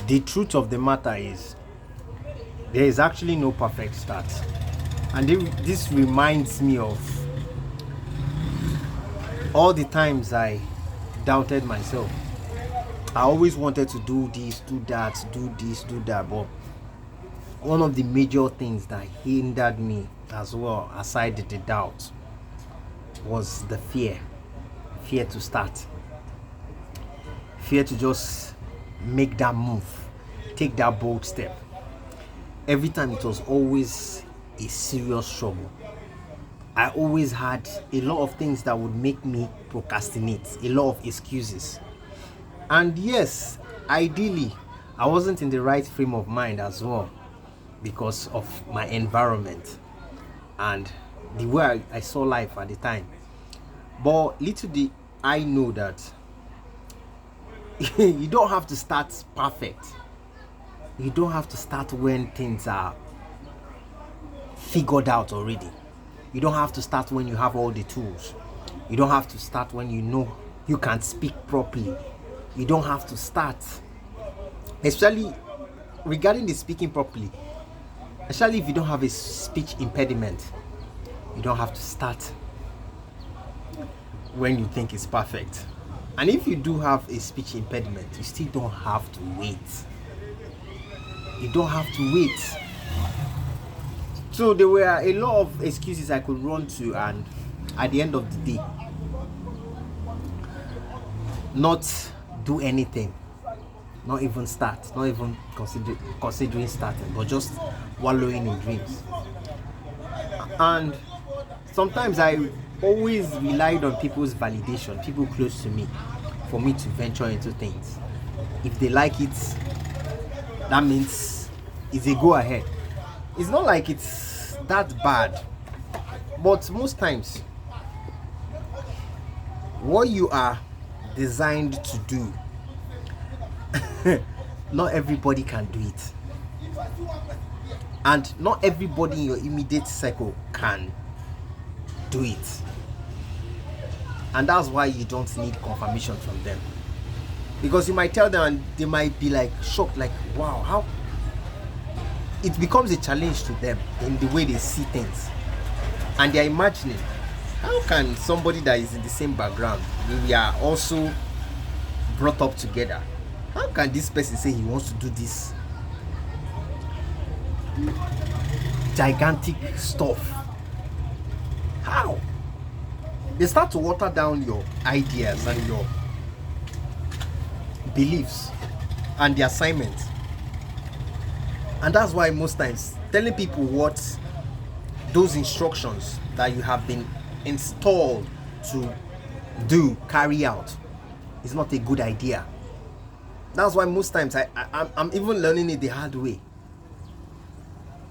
the truth of the matter is there is actually no perfect start. And this reminds me of all the times I doubted myself. I always wanted to do this, do that, do this, do that, but one of the major things that hindered me as well, aside the doubt, was the fear to start, fear to just make that move, take that bold step. Every time it was always a serious struggle. I always had a lot of things that would make me procrastinate, a lot of excuses. And yes, ideally, I wasn't in the right frame of mind as well because of my environment and the way I saw life at the time. But little did I know that you don't have to start perfect. You don't have to start when things are figured out already. You don't have to start when you have all the tools. You don't have to start when you know you can speak properly. You don't have to start, especially regarding the speaking properly, especially if you don't have a speech impediment. You don't have to start when you think it's perfect. And if you do have a speech impediment, you still don't have to wait. You don't have to wait. So there were a lot of excuses I could run to, and at the end of the day, not do anything, not even start, not even considering starting, but just wallowing in dreams. And sometimes I always relied on people's validation, people close to me, for me to venture into things. If they like it, that means it's a go ahead. It's not like it's that bad, but most times what you are designed to do, not everybody can do it, and not everybody in your immediate circle can do it. And that's why you don't need confirmation from them, because you might tell them and they might be like shocked, like wow, how it becomes a challenge to them in the way they see things, and they're imagining, how can somebody that is in the same background, we are also brought up together, how can this person say he wants to do this gigantic stuff? How? They start to water down your ideas and your beliefs and the assignments. And that's why most times telling people what those instructions that you have been installed to do, carry out, is not a good idea. That's why most times I'm even learning it the hard way.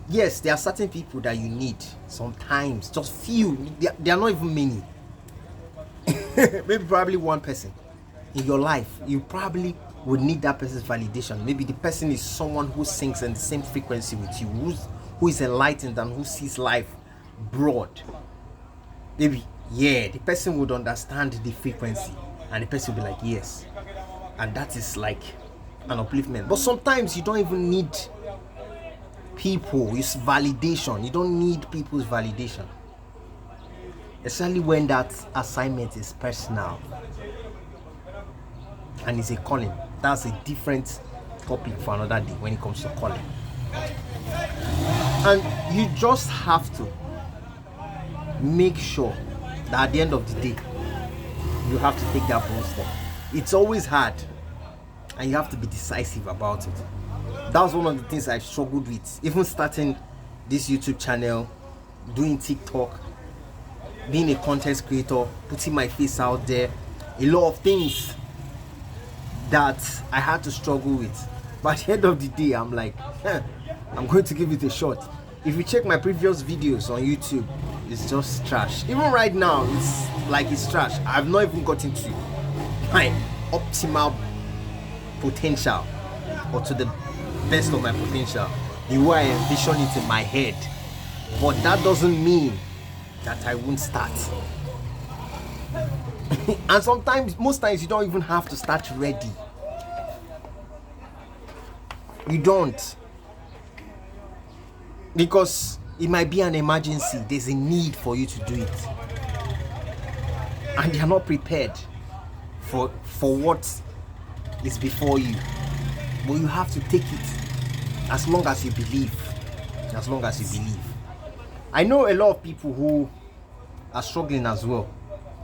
Yes, there are certain people that you need sometimes, just few, they are not even many. Maybe probably one person in your life, you probably would need that person's validation. Maybe the person is someone who sings in the same frequency with you, who is enlightened and who sees life broad. Maybe, yeah, the person would understand the frequency and the person will be like, yes. And that is like an upliftment. But sometimes you don't even need people's validation. You don't need people's validation, especially when that assignment is personal and it's a calling. That's a different topic for another day when it comes to calling. And you just have to make sure that at the end of the day, you have to take that bold step. It's always hard, and you have to be decisive about it. That was one of the things I've struggled with, even starting this YouTube channel, doing TikTok, being a content creator, putting my face out there. A lot of things that I had to struggle with. But at the end of the day, I'm like, I'm going to give it a shot. If you check my previous videos on YouTube, it's just trash. Even right now, it's like it's trash. I've not even gotten to my optimal potential, or to the best of my potential, the way I envision it in my head. But that doesn't mean that I won't start. And sometimes, most times, you don't even have to start ready. You don't. Because it might be an emergency. There's a need for you to do it. And you're not prepared for what is before you. But you have to take it as long as you believe. As long as you believe. I know a lot of people who are struggling as well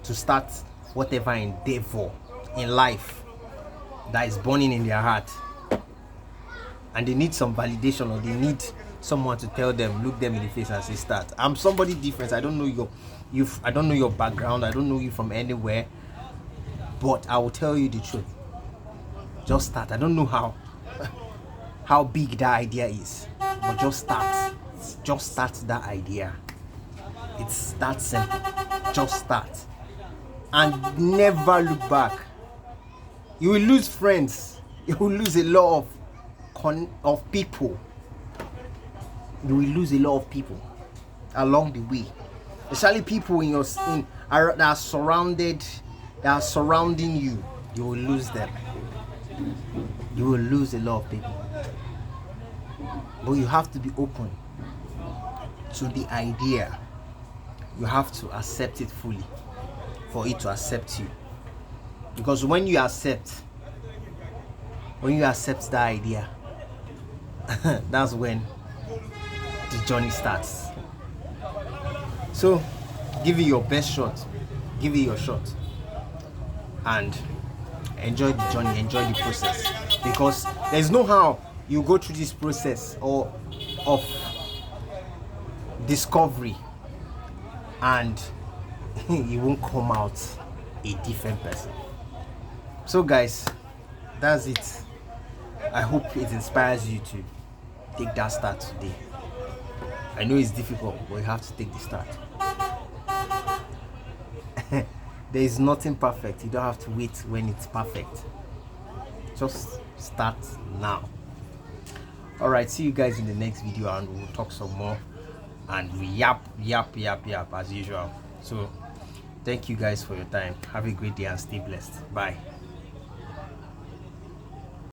to start whatever endeavor in life that is burning in their heart, and they need some validation, or they need someone to tell them, look them in the face and say, start. I'm somebody different. I don't know I don't know your background. I don't know you from anywhere, but I will tell you the truth. Just start. I don't know how big that idea is, but just start. Just start that idea. It's that simple. Just start and never look back. You will lose friends. You will lose a lot of people. You will lose a lot of people along the way, especially people that are surrounding you. You will lose them. You will lose a lot of people. But you have to be open to the idea. You have to accept it fully for it to accept you. Because when you accept that idea, that's when the journey starts. So give it your best shot. Give it your shot. And enjoy the journey, enjoy the process. Because there's no how you go through this process of discovery and you won't come out a different person. So guys, that's it. I hope it inspires you to take that start today. I know it's difficult, but you have to take the start. There is nothing perfect. You don't have to wait when it's perfect. Just start now. Alright, see you guys in the next video, and we'll talk some more and we yap as usual. So thank you guys for your time. Have a great day and stay blessed. Bye.